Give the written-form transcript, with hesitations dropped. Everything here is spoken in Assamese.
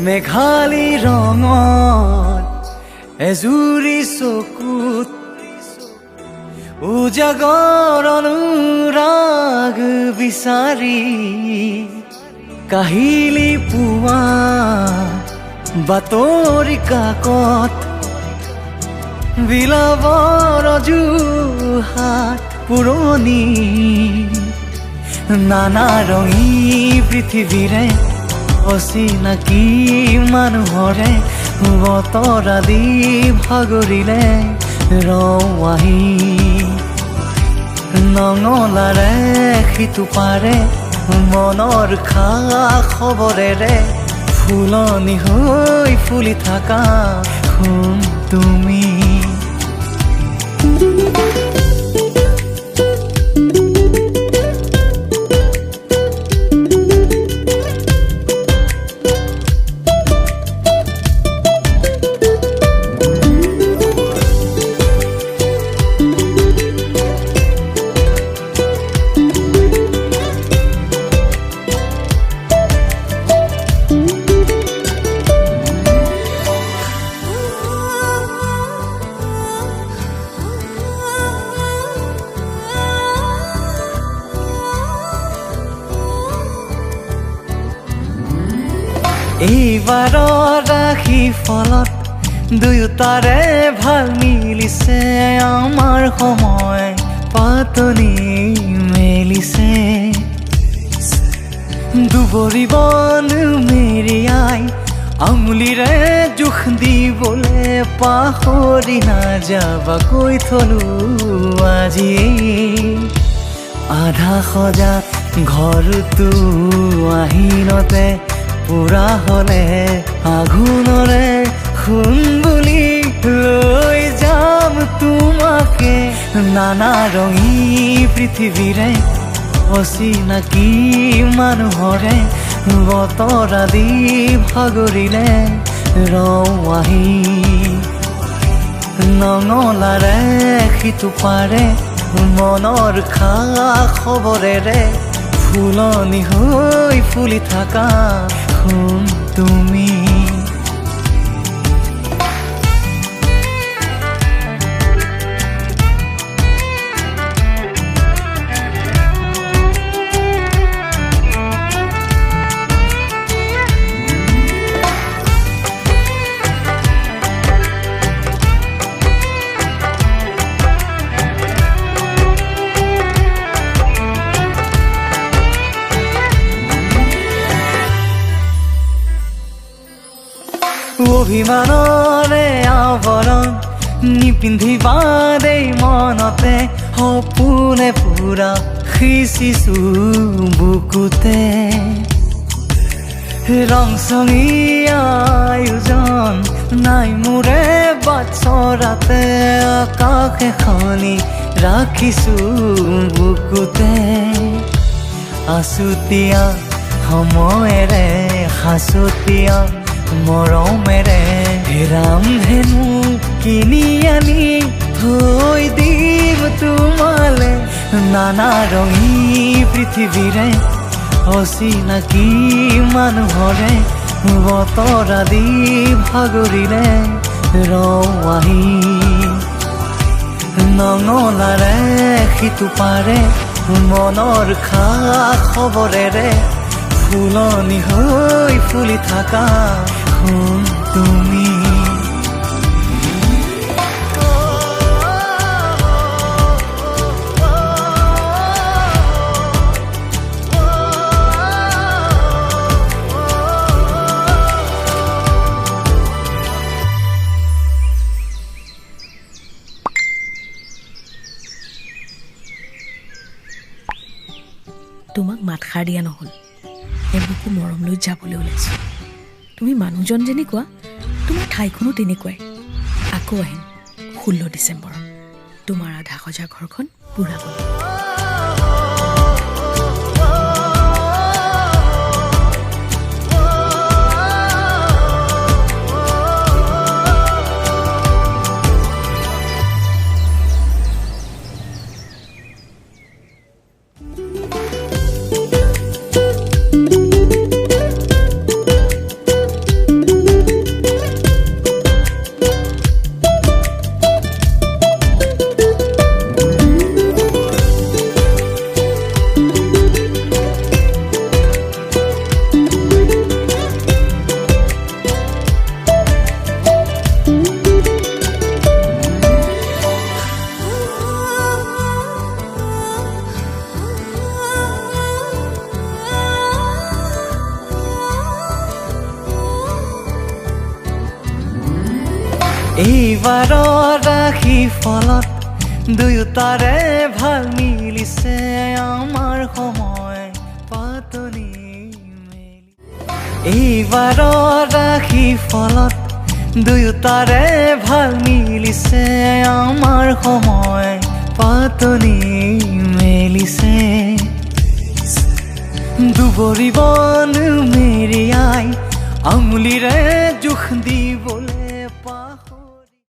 মেঘালী ৰঙত এজুৰি চকুত উজাগৰ অনুৰাগ বিচাৰি কাহিলি পুৱা বাতৰি কাকত বিলাবৰ অজুহাত পুৰণি নানা ৰঙী পৃথিৱীৰে অচিনাকি মানুহৰে বতৰা দি ভাগৰিলে ৰৱাহি নঙলাৰে সিটো পাৰে মনৰ খা খবৰেৰে ফুলনি হৈ ফুলি থাকা শুন তুমি এইবাৰৰ ৰাশি ফলত দুয়োটাৰে ভাল মিলিছে আমাৰ সময় পাতনি মেলিছে দুবৰি বন মেৰিয়াই আঙুলিৰে জোখ দিবলৈ পাহৰি নাযাবাকৈ থলো আজি আধা সজা ঘৰটো আহিনতে পুৰা হলে আঘোণৰে খুন বুলি লৈ যাম তোমাকে নানা ৰঙী পৃথিৱীৰে অচিনাকি মানুহৰে বতৰা দি ভাগৰিলে ৰৱাহি নঙলাৰে সিটো পাৰে মনৰ খা খবৰেৰে ফুলনি হৈ ফুলি থাকা শুন তুমি অভিমানৰে আৱৰণ নিপিন্ধিবা দেই মনতে সপোনে পুৰা সিঁচিছো বুকুতে ৰং চঙীয়া আয়োজন নাই মোৰে বাটচৰাতে আকাশ এখনি ৰাখিছো বুকুতে আছুতীয়া সময়েৰে সাঁচতীয়া মৰমেৰে ৰাম ধেনু কিনি আনি থৈ দিম তোমালে নানা ৰঙী পৃথিৱীৰে অচিনাকি মানুহৰে বতৰা দি ভাগৰিলে ৰৱাহি নঙলাৰে সিটো পাৰে মনৰ খা খবৰেৰে ফুলনি হৈ ফুলি থাকা শুন তুমি তোমাক মাতষাৰ দিয়া নহ'ল এবুকু মৰম লৈ যাবলৈ ওলাইছোঁ তুমি মানুহজন যেনেকুৱা তোমাৰ ঠাইখনো তেনেকুৱাই আকৌ আহিম 16 ডিচেম্বৰ তোমাৰ আধা সজা ঘৰখন পুৰা গ'ল এইবাৰৰ ৰাশি ফলত দুয়োটাৰে ভাল মিলিছে আমাৰ সময় পাতনি মেলি এইবাৰৰ ৰাশি ফলত দুয়োটাৰে ভাল মিলিছে আমাৰ সময় পাতনি মেলিছে দুবৰি বন মেৰিয়াই আঙুলিৰে জোখ দিবলৈ পাহৰি